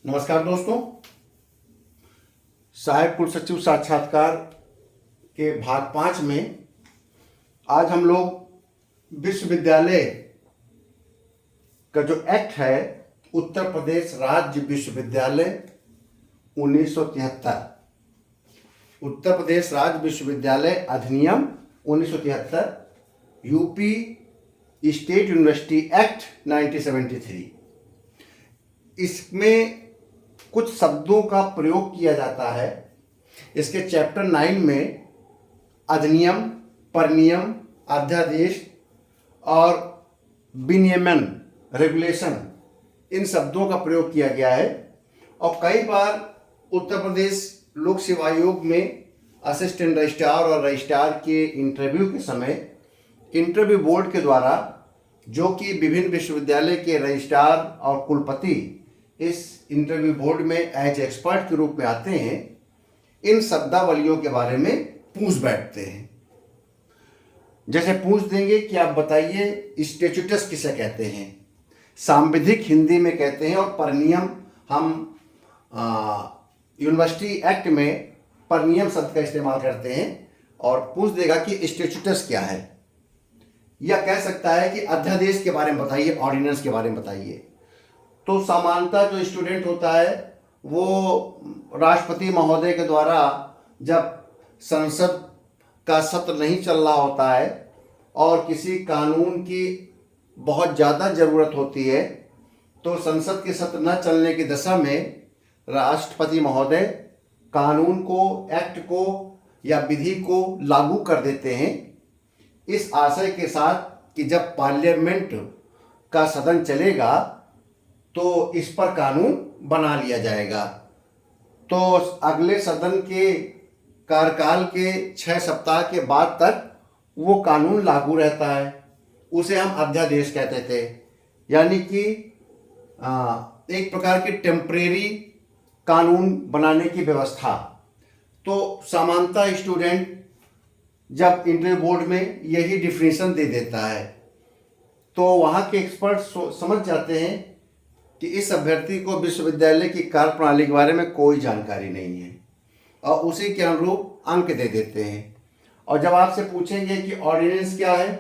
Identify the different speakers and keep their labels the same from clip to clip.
Speaker 1: नमस्कार दोस्तों। सहायक कुल सचिव साक्षात्कार के भाग 5 में आज हम लोग विश्वविद्यालय का जो एक्ट है, उत्तर प्रदेश राज्य विश्वविद्यालय 1973, उत्तर प्रदेश राज्य विश्वविद्यालय अधिनियम 1973, यूपी स्टेट यूनिवर्सिटी एक्ट 1973, इसमें कुछ शब्दों का प्रयोग किया जाता है। इसके चैप्टर 9 में अधिनियम, परिनियम, अध्यादेश और विनियमन, रेगुलेशन, इन शब्दों का प्रयोग किया गया है। और कई बार उत्तर प्रदेश लोक सेवा आयोग में असिस्टेंट रजिस्ट्रार और रजिस्ट्रार के इंटरव्यू के समय इंटरव्यू बोर्ड के द्वारा, जो कि विभिन्न विश्वविद्यालय के रजिस्ट्रार और कुलपति इस इंटरव्यू बोर्ड में एज एक्सपर्ट के रूप में आते हैं, इन शब्दावलियों के बारे में पूछ बैठते हैं। जैसे पूछ देंगे कि आप बताइए स्टैट्यूटस किसे कहते हैं, सांविधिक हिंदी में कहते हैं, और परिनियम हम यूनिवर्सिटी एक्ट में परिनियम शब्द का इस्तेमाल करते हैं। और पूछ देगा कि स्टैट्यूटस क्या है, या कह सकता है कि अध्यादेश के बारे में बताइए, ऑर्डिनेंस के बारे में बताइए। तो सामान्यतः जो स्टूडेंट होता है वो राष्ट्रपति महोदय के द्वारा, जब संसद का सत्र नहीं चल रहा होता है और किसी कानून की बहुत ज़्यादा ज़रूरत होती है, तो संसद के सत्र न चलने की दशा में राष्ट्रपति महोदय कानून को, एक्ट को या विधि को लागू कर देते हैं, इस आशय के साथ कि जब पार्लियामेंट का सदन चलेगा तो इस पर कानून बना लिया जाएगा। तो अगले सदन के कार्यकाल के 6 सप्ताह के बाद तक वो कानून लागू रहता है। उसे हम अध्यादेश कहते थे, यानी कि एक प्रकार की टेम्परेरी कानून बनाने की व्यवस्था। तो सामान्यतः स्टूडेंट जब इंटरव्यू बोर्ड में यही डिफिनेशन दे देता है, तो वहाँ के एक्सपर्ट समझ जाते हैं कि इस अभ्यर्थी को विश्वविद्यालय की कार्यप्रणाली के बारे में कोई जानकारी नहीं है, और उसी के अनुरूप अंक दे देते हैं। और जब आपसे पूछेंगे कि ऑर्डिनेंस क्या है,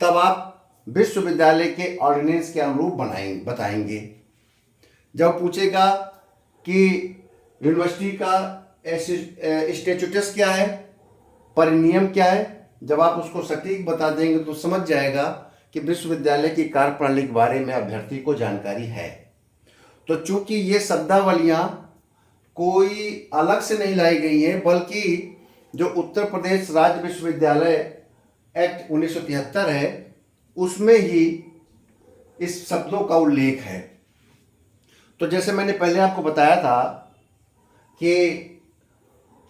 Speaker 1: तब आप विश्वविद्यालय के ऑर्डिनेंस के अनुरूप बताएंगे। जब पूछेगा कि यूनिवर्सिटी का स्टैट्यूटस क्या है, परिनियम क्या है, जब आप उसको सटीक बता देंगे तो समझ जाएगा कि विश्वविद्यालय की कार्यप्रणाली के बारे में अभ्यर्थी को जानकारी है। तो चूंकि ये शब्दावलियां कोई अलग से नहीं लाई गई हैं, बल्कि जो उत्तर प्रदेश राज्य विश्वविद्यालय एक्ट 1973 है, उसमें ही इस शब्दों का उल्लेख है। तो जैसे मैंने पहले आपको बताया था कि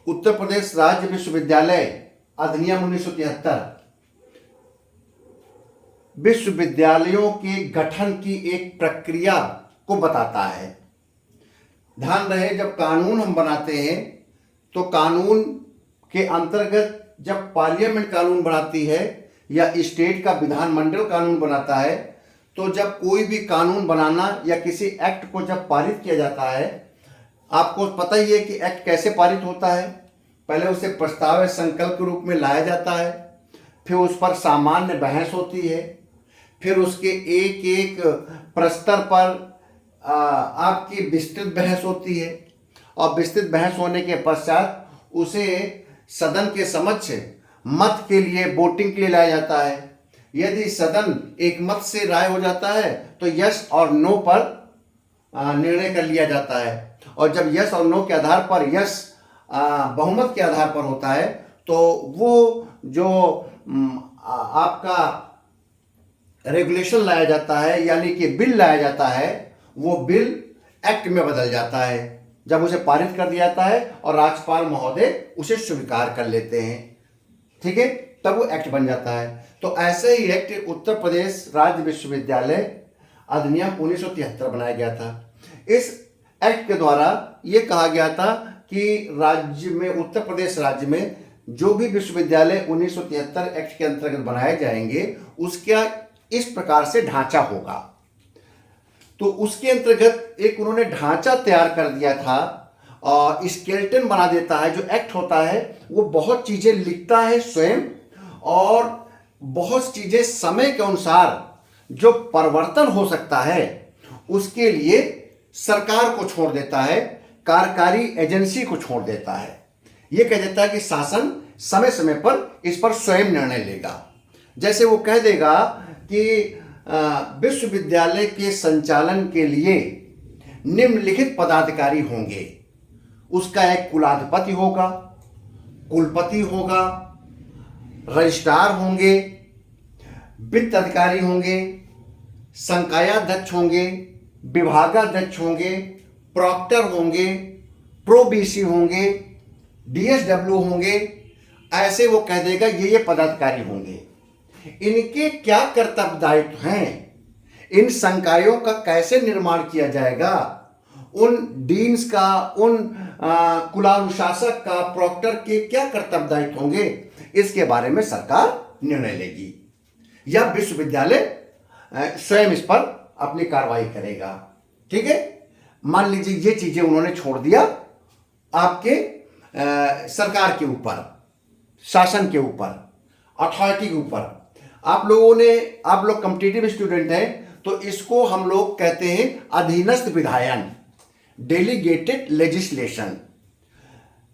Speaker 1: उत्तर प्रदेश राज्य विश्वविद्यालय अधिनियम 1973 विश्वविद्यालयों के गठन की एक प्रक्रिया को बताता है। ध्यान रहे, जब कानून हम बनाते हैं तो कानून के अंतर्गत जब पार्लियामेंट कानून बनाती है या स्टेट का विधानमंडल कानून बनाता है, तो जब कोई भी कानून बनाना या किसी एक्ट को जब पारित किया जाता है, आपको पता ही है कि एक्ट कैसे पारित होता है। पहले उसे प्रस्ताव संकल्प के रूप में लाया जाता है, फिर उस पर सामान्य बहस होती है, फिर उसके एक एक प्रस्तर पर आपकी विस्तृत बहस होती है, और विस्तृत बहस होने के पश्चात उसे सदन के समक्ष मत के लिए, वोटिंग के लिए लाया जाता है। यदि सदन एक मत से राय हो जाता है तो यस और नो पर निर्णय कर लिया जाता है, और जब यस और नो के आधार पर, यस बहुमत के आधार पर होता है, तो वो जो आपका रेगुलेशन लाया जाता है, यानी कि बिल लाया जाता है, वो बिल एक्ट में बदल जाता है जब उसे पारित कर दिया जाता है और राज्यपाल महोदय उसे स्वीकार कर लेते हैं। ठीक है, तब वो एक्ट बन जाता है। तो ऐसे ही एक्ट उत्तर प्रदेश राज्य विश्वविद्यालय अधिनियम 1973 बनाया गया था। इस एक्ट के द्वारा ये कहा गया था कि राज्य में, उत्तर प्रदेश राज्य में जो भी विश्वविद्यालय 1973 एक्ट के अंतर्गत बनाए जाएंगे, उसका इस प्रकार से ढांचा होगा। तो उसके अंतर्गत एक उन्होंने ढांचा तैयार कर दिया था और स्केलेटन बना देता है। जो एक्ट होता है वो बहुत चीज़ें लिखता है स्वयं, और बहुत चीज़ें समय के अनुसार जो परिवर्तन हो सकता है उसके लिए सरकार को छोड़ देता है, कार्यकारी एजेंसी को छोड़ देता है। ये कह देता है कि शासन समय समय पर इस पर स्वयं निर्णय लेगा। जैसे वो कह देगा कि विश्वविद्यालय के संचालन के लिए निम्नलिखित पदाधिकारी होंगे। उसका एक कुलाधिपति होगा, कुलपति होगा, रजिस्ट्रार होंगे, वित्त अधिकारी होंगे, संकायाध्यक्ष होंगे, विभागाध्यक्ष होंगे, प्रॉक्टर होंगे, प्रो बीसी होंगे, डीएसडब्ल्यू होंगे। ऐसे वो कह देगा ये पदाधिकारी होंगे। इनके क्या कर्तव्य दायित्व हैं, इन संकायों का कैसे निर्माण किया जाएगा, उन डीन्स का, उन कुलानुशासक का, प्रॉक्टर के क्या कर्तव्य दायित्व होंगे, इसके बारे में सरकार निर्णय लेगी या विश्वविद्यालय स्वयं इस पर अपनी कार्रवाई करेगा। ठीक है, मान लीजिए ये चीजें उन्होंने छोड़ दिया आपके सरकार के ऊपर, शासन के ऊपर, अथॉरिटी के ऊपर। आप लोग कॉम्पिटिटिव स्टूडेंट हैं तो इसको हम लोग कहते हैं अधीनस्थ विधायन, डेलीगेटेड लेजिस्लेशन।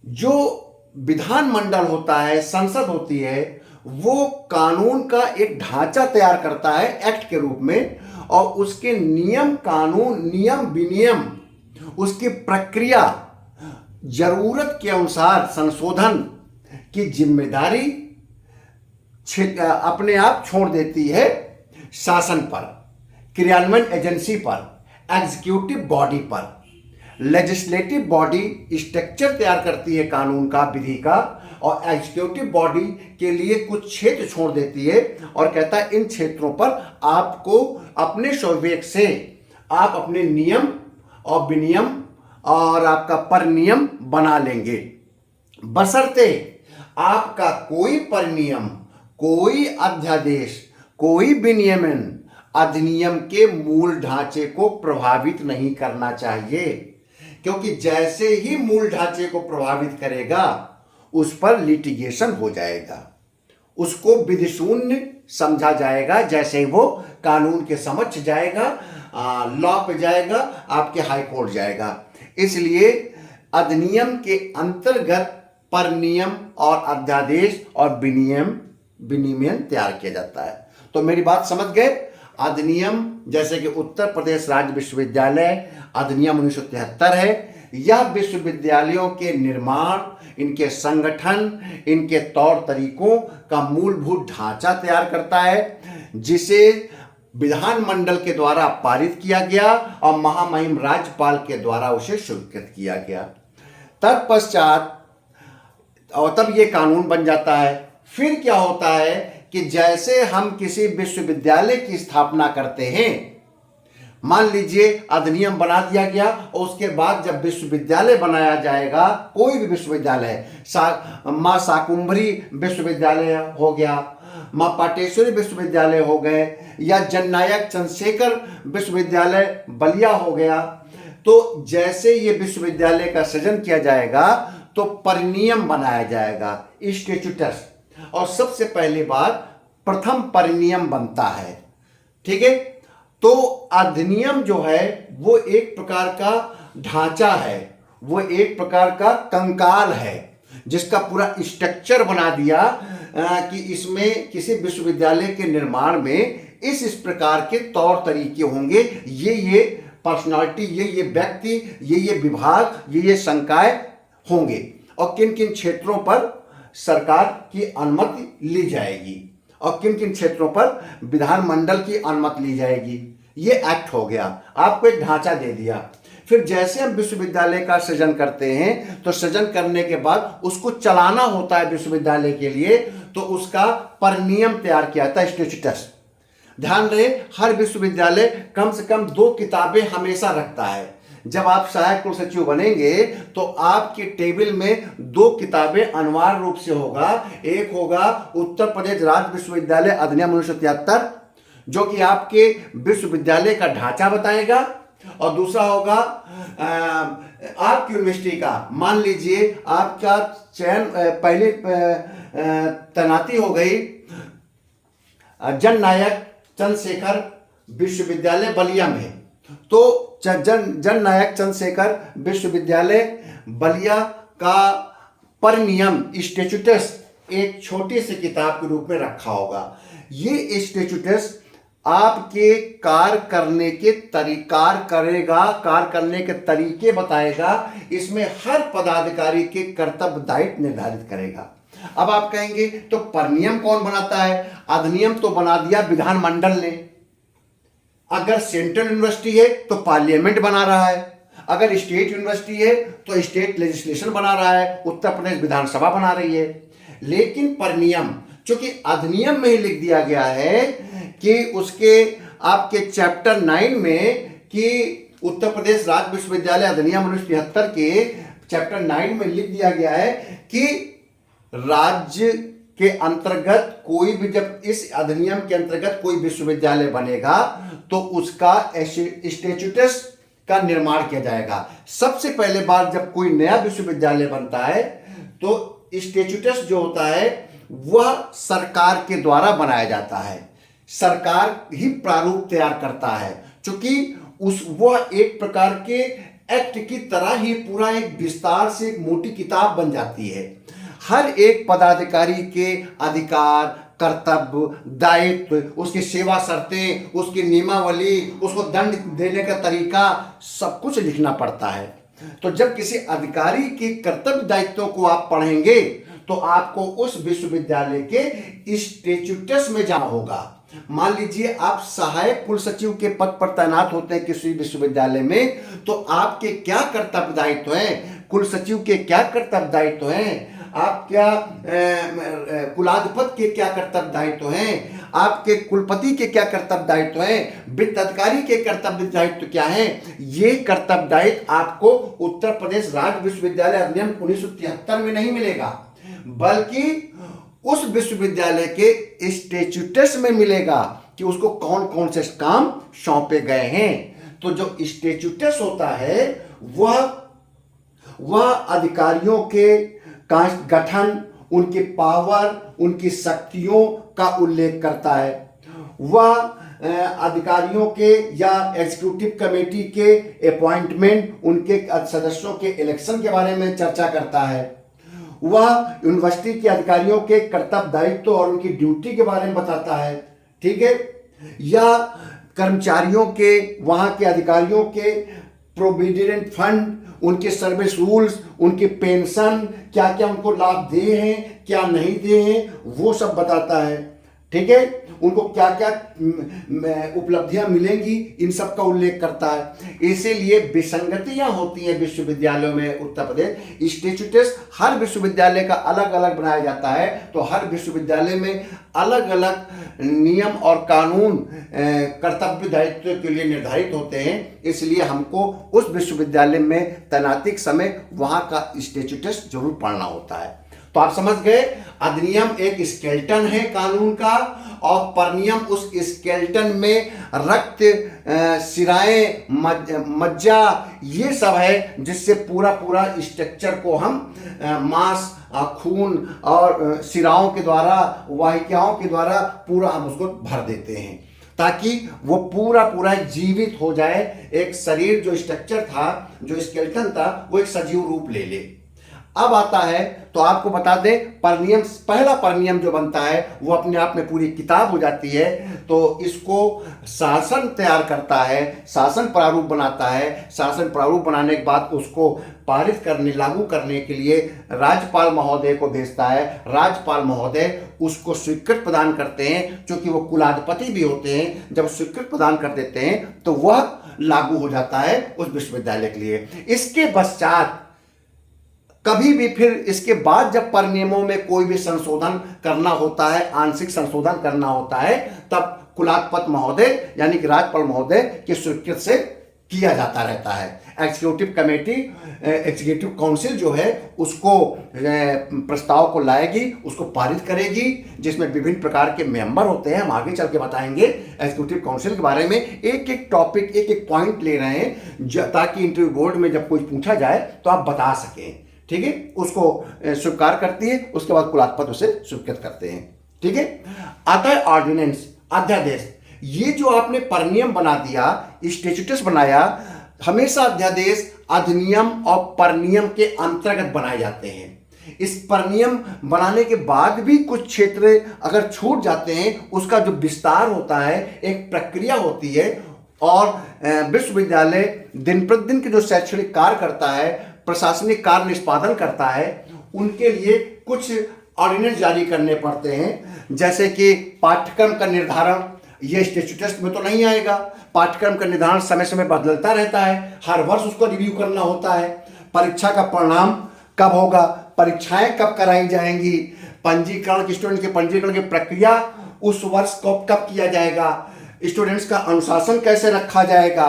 Speaker 1: जो विधानमंडल होता है, संसद होती है, वो कानून का एक ढांचा तैयार करता है एक्ट के रूप में, और उसके नियम कानून, नियम विनियम, उसकी प्रक्रिया जरूरत के अनुसार संशोधन की जिम्मेदारी अपने आप छोड़ देती है शासन पर, क्रियान्वयन एजेंसी पर, एग्जीक्यूटिव बॉडी पर। लेजिस्लेटिव बॉडी स्ट्रक्चर तैयार करती है कानून का, विधि का, और एग्जीक्यूटिव बॉडी के लिए कुछ क्षेत्र छोड़ देती है और कहता है इन क्षेत्रों पर आपको अपने स्वविवेक से आप अपने नियम और विनियम और आपका परिनियम बना लेंगे, बशर्ते आपका कोई परिनियम, कोई अध्यादेश, कोई विनियमन अधिनियम के मूल ढांचे को प्रभावित नहीं करना चाहिए, क्योंकि जैसे ही मूल ढांचे को प्रभावित करेगा उस पर लिटिगेशन हो जाएगा, उसको विधि शून्य समझा जाएगा। जैसे ही वो कानून के समक्ष जाएगा, लॉ पे जाएगा, आपके हाई कोर्ट जाएगा। इसलिए अधिनियम के अंतर्गत परिनियम और अध्यादेश और विनियमन तैयार किया जाता है। तो मेरी बात समझ गए? अधिनियम जैसे कि उत्तर प्रदेश राज्य विश्वविद्यालय अधिनियम 1973 है, यह विश्वविद्यालयों के निर्माण, इनके संगठन, इनके तौर तरीकों का मूलभूत ढांचा तैयार करता है, जिसे विधानमंडल के द्वारा पारित किया गया और महामहिम राज्यपाल के द्वारा उसे स्वीकृत किया गया। तत्पश्चात और तब ये कानून बन जाता है। फिर क्या होता है कि जैसे हम किसी विश्वविद्यालय की स्थापना करते हैं, मान लीजिए अधिनियम बना दिया गया और उसके बाद जब विश्वविद्यालय बनाया जाएगा, कोई भी विश्वविद्यालय, माँ शाकुंभरी विश्वविद्यालय हो गया, माँ पाटेश्वरी विश्वविद्यालय हो गए, या जननायक चंद्रशेखर विश्वविद्यालय बलिया हो गया, तो जैसे ये विश्वविद्यालय का सृजन किया जाएगा तो परिनियम बनाया जाएगा, स्टैट्यूटस, और सबसे पहली बार प्रथम परिनियम बनता है। ठीक है, तो अधिनियम जो है वो एक प्रकार का ढांचा है, वो एक प्रकार का कंकाल है, जिसका पूरा स्ट्रक्चर बना दिया कि इसमें किसी विश्वविद्यालय के निर्माण में इस प्रकार के तौर तरीके होंगे, ये पर्सनालिटी, ये व्यक्ति, ये विभाग, ये संकाय होंगे, और किन किन क्षेत्रों पर सरकार की अनुमति ली जाएगी और किन किन क्षेत्रों पर विधानमंडल की अनुमति ली जाएगी। ये एक्ट हो गया, आपको एक ढांचा दे दिया। फिर जैसे हम विश्वविद्यालय का सृजन करते हैं तो सृजन करने के बाद उसको चलाना होता है विश्वविद्यालय के लिए, तो उसका परिनियम तैयार किया जाता है, स्टैट्यूटस। ध्यान रहे, हर विश्वविद्यालय कम से कम 2 किताबें हमेशा रखता है। जब आप सहायक कुल सचिव बनेंगे तो आपके टेबल में 2 किताबें अनिवार्य रूप से होगा। एक होगा उत्तर प्रदेश राज्य विश्वविद्यालय अधिनियम 1973, जो कि आपके विश्वविद्यालय का ढांचा बताएगा, और दूसरा होगा आपकी यूनिवर्सिटी का। मान लीजिए आपका चयन पहले तैनाती हो गई जननायक चंद्रशेखर विश्वविद्यालय बलिया में, तो जननायक चंद्रशेखर विश्वविद्यालय बलिया का परिनियम स्टैट्यूटस एक छोटी सी किताब के रूप में रखा होगा। ये स्टैट्यूटस आपके कार्य करने के तरीके बताएगा। इसमें हर पदाधिकारी के कर्तव्य दायित्व निर्धारित करेगा। अब आप कहेंगे तो परिनियम कौन बनाता है? अधिनियम तो बना दिया विधानमंडल ने। अगर सेंट्रल यूनिवर्सिटी है तो पार्लियामेंट बना रहा है, अगर स्टेट यूनिवर्सिटी है तो स्टेट लेजिस्लेशन बना रहा है, उत्तर प्रदेश विधानसभा बना रही है। लेकिन परिनियम चूंकि अधिनियम में ही लिख दिया गया है कि उसके आपके चैप्टर 9 में कि उत्तर प्रदेश राज्य विश्वविद्यालय अधिनियम 1973 के चैप्टर 9 में लिख दिया गया है कि राज्य के अंतर्गत कोई भी, जब इस अधिनियम के अंतर्गत कोई विश्वविद्यालय बनेगा तो उसका स्टैट्यूटस का निर्माण किया जाएगा। सबसे पहले बार जब कोई नया विश्वविद्यालय बनता है तो स्टैट्यूटस जो होता है वह सरकार के द्वारा बनाया जाता है। सरकार ही प्रारूप तैयार करता है, क्योंकि वह एक प्रकार के एक्ट की तरह ही पूरा एक विस्तार से एक मोटी किताब बन जाती है। हर एक पदाधिकारी के अधिकार, कर्तव्य, दायित्व, उसकी सेवा शर्तें, उसकी नियमावली, उसको दंड देने का तरीका, सब कुछ लिखना पड़ता है। तो जब किसी अधिकारी के कर्तव्य दायित्वों को आप पढ़ेंगे तो आपको उस विश्वविद्यालय के स्टैट्यूटस में जाना होगा। मान लीजिए आप सहायक कुलसचिव के पद पर तैनात होते हैं किसी विश्वविद्यालय में, तो आपके क्या कर्तव्य दायित्व हैं, कुलसचिव के क्या कर्तव्य दायित्व हैं, आप क्या कुलाधिपति के क्या कर्तव्य दायित्व हैं, आपके कुलपति के क्या कर्तव्य दायित्व हैं, वित्त अधिकारी के कर्तव्य दायित्व क्या हैं। ये कर्तव्य दायित्व आपको उत्तर प्रदेश राज्य विश्वविद्यालय अधिनियम 1973 में नहीं मिलेगा, बल्कि उस विश्वविद्यालय के स्टैट्यूटस में मिलेगा कि उसको कौन कौन से काम सौंपे गए हैं। तो जो स्टैट्यूटस होता है वह अधिकारियों के गठन, उनके पावर, उनकी शक्तियों का उल्लेख करता है। वह अधिकारियों के या एग्जीक्यूटिव कमेटी के अपॉइंटमेंट, उनके सदस्यों के इलेक्शन के बारे में चर्चा करता है। वह यूनिवर्सिटी के अधिकारियों के कर्तव्य दायित्व और उनकी ड्यूटी के बारे में बताता है, ठीक है। या कर्मचारियों के, वहाँ के अधिकारियों के प्रोविडेंट फंड, उनके सर्विस रूल्स, उनकी पेंशन, क्या क्या उनको लाभ दिए हैं, क्या नहीं दिए हैं, वो सब बताता है, ठीक है। उनको क्या क्या उपलब्धियां मिलेंगी, इन सब का उल्लेख करता है। इसीलिए विसंगतियां होती हैं विश्वविद्यालयों में उत्तर प्रदेश। स्टैट्यूटस हर विश्वविद्यालय का अलग अलग बनाया जाता है, तो हर विश्वविद्यालय में अलग अलग नियम और कानून कर्तव्य दायित्व के लिए निर्धारित होते हैं। इसलिए हमको उस विश्वविद्यालय में तैनाती के समय वहां का स्टैट्यूटस जरूर पढ़ना होता है। तो आप समझ गए, अधिनियम एक स्केलेटन है कानून का, और परिनियम उस स्केलेटन में रक्त, सिराएं, मज्जा, ये सब है जिससे पूरा स्ट्रक्चर को हम मांस, खून और सिराओं के द्वारा, वाहिकाओं के द्वारा पूरा हम उसको भर देते हैं, ताकि वो पूरा जीवित हो जाए। एक शरीर जो स्ट्रक्चर था, जो स्केलेटन था, वो एक सजीव रूप ले ले। अब आता है तो आपको बता दें, परिनियम, पहला परिनियम जो बनता है वो अपने आप में पूरी किताब हो जाती है। तो इसको शासन तैयार करता है, शासन प्रारूप बनाता है। शासन प्रारूप बनाने के बाद उसको पारित करने, लागू करने के लिए राज्यपाल महोदय को भेजता है। राज्यपाल महोदय उसको स्वीकृति प्रदान करते हैं, क्योंकि वो कुलाधिपति भी होते हैं। जब स्वीकृति प्रदान कर देते हैं तो वह लागू हो जाता है उस विश्वविद्यालय के लिए। इसके पश्चात कभी भी फिर इसके बाद जब परिनियमों में कोई भी संशोधन करना होता है, आंशिक संशोधन करना होता है, तब कुलाधिपति महोदय यानी कि राज्यपाल महोदय की स्वीकृति से किया जाता रहता है। एग्जीक्यूटिव कमेटी, एग्जीक्यूटिव काउंसिल जो है उसको प्रस्ताव को लाएगी, उसको पारित करेगी, जिसमें विभिन्न प्रकार के मेंबर होते हैं। हम आगे चल के बताएंगे एग्जीक्यूटिव काउंसिल के बारे में। एक एक टॉपिक, एक एक पॉइंट ले रहे हैं ताकि इंटरव्यू बोर्ड में जब कोई पूछा जाए तो आप बता सकें। ठीक है, उसको स्वीकार करती है, उसके बाद कुलाधिपति उसे स्वीकृत करते हैं। ठीक है, आता है ऑर्डिनेंस, अध्यादेश। ये जो आपने परनियम बना दिया, स्टैट्यूटस बनाया, हमेशा अध्यादेश अधिनियम और परनियम के अंतर्गत बनाए जाते हैं। इस परनियम बनाने के बाद भी कुछ क्षेत्र अगर छूट जाते हैं, उसका जो विस्तार होता है, एक प्रक्रिया होती है। और विश्वविद्यालय दिन प्रतिदिन के जो शैक्षणिक कार्य करता है, प्रशासनिक कार्य निष्पादन करता है, उनके लिए कुछ ऑर्डिनेंस जारी करने पड़ते हैं। जैसे कि पाठ्यक्रम का निर्धारण, ये स्टैट्यूटस में तो नहीं आएगा। पाठ्यक्रम का निर्धारण समय समय बदलता रहता है, हर वर्ष उसको रिव्यू करना होता है। परीक्षा का परिणाम कब होगा, परीक्षाएं कब कराई जाएंगी, पंजीकरण, स्टूडेंट के पंजीकरण की प्रक्रिया उस वर्ष कब किया जाएगा, स्टूडेंट्स का अनुशासन कैसे रखा जाएगा।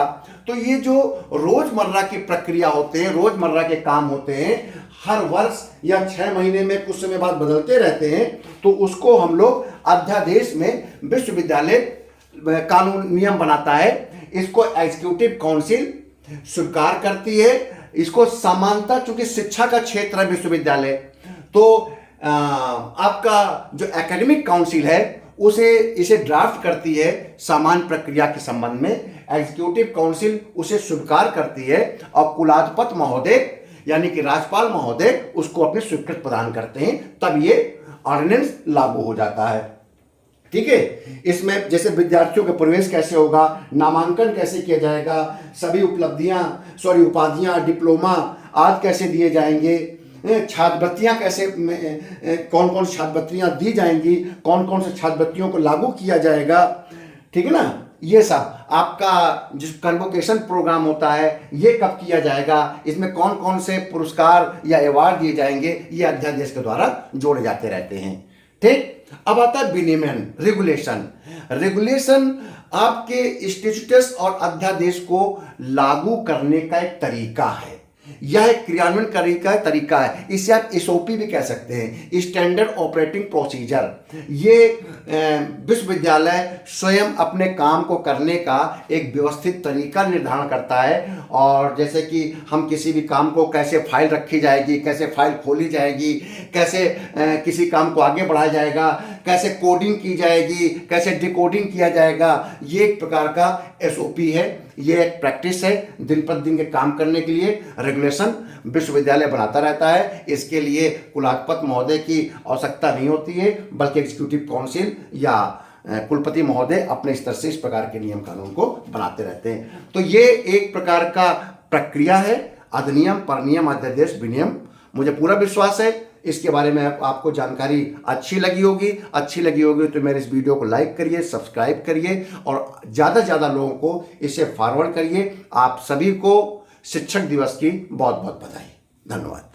Speaker 1: तो ये जो रोजमर्रा की प्रक्रिया होते हैं, रोजमर्रा के काम होते हैं, हर वर्ष या 6 महीने में कुछ समय बाद बदलते रहते हैं। तो उसको हम लोग अध्यादेश में, विश्वविद्यालय कानून नियम बनाता है, इसको एग्जीक्यूटिव काउंसिल स्वीकार करती है। इसको समानता, चूंकि शिक्षा का क्षेत्र है विश्वविद्यालय, तो आपका जो एकेडमिक काउंसिल है इसे ड्राफ्ट करती है सामान्य प्रक्रिया के संबंध में। एग्जीक्यूटिव काउंसिल उसे स्वीकार करती है और कुलाधिपति महोदय यानी कि राज्यपाल महोदय उसको अपनी स्वीकृति प्रदान करते हैं, तब ये ऑर्डिनेंस लागू हो जाता है। ठीक है, इसमें जैसे विद्यार्थियों का प्रवेश कैसे होगा, नामांकन कैसे किया जाएगा, सभी उपाधियां, डिप्लोमा आदि कैसे दिए जाएंगे, छात्रवृत्तियां कैसे, कौन कौन सी छात्रवृत्तियां दी जाएंगी, कौन कौन से छात्रवृत्तियों को लागू किया जाएगा। ठीक है ना, ये सब आपका जिस कन्वोकेशन प्रोग्राम होता है ये कब किया जाएगा, इसमें कौन कौन से पुरस्कार या अवार्ड दिए जाएंगे, ये अध्यादेश के द्वारा जोड़े जाते रहते हैं। ठीक, अब आता है विनियमन, रेगुलेशन। रेगुलेशन आपके स्टैट्यूटस और अध्यादेश को लागू करने का एक तरीका है, यह एक क्रियान्वयन करने का तरीका है। इसे आप एसओपी भी कह सकते हैं, स्टैंडर्ड ऑपरेटिंग प्रोसीजर। ये विश्वविद्यालय स्वयं अपने काम को करने का एक व्यवस्थित तरीका निर्धारण करता है। और जैसे कि हम किसी भी काम को कैसे फाइल रखी जाएगी, कैसे फाइल खोली जाएगी, कैसे किसी काम को आगे बढ़ाया जाएगा, कैसे कोडिंग की जाएगी, कैसे डिकोडिंग किया जाएगा, ये एक प्रकार का एसओपी है। ये एक प्रैक्टिस है दिन प्रतिदिन के काम करने के लिए। रेगुलेशन विश्वविद्यालय बनाता रहता है, इसके लिए कुलाधिपति महोदय की आवश्यकता नहीं होती है, बल्कि एग्जीक्यूटिव काउंसिल या कुलपति महोदय अपने स्तर से इस प्रकार के नियम कानून को बनाते रहते हैं। तो ये एक प्रकार का प्रक्रिया है, अधिनियम, परनियम, अध्यादेश, विनियम। मुझे पूरा विश्वास है इसके बारे में आपको जानकारी अच्छी लगी होगी तो मेरे इस वीडियो को लाइक करिए, सब्सक्राइब करिए और ज़्यादा से ज़्यादा लोगों को इसे फॉरवर्ड करिए। आप सभी को शिक्षक दिवस की बहुत बहुत बधाई। धन्यवाद।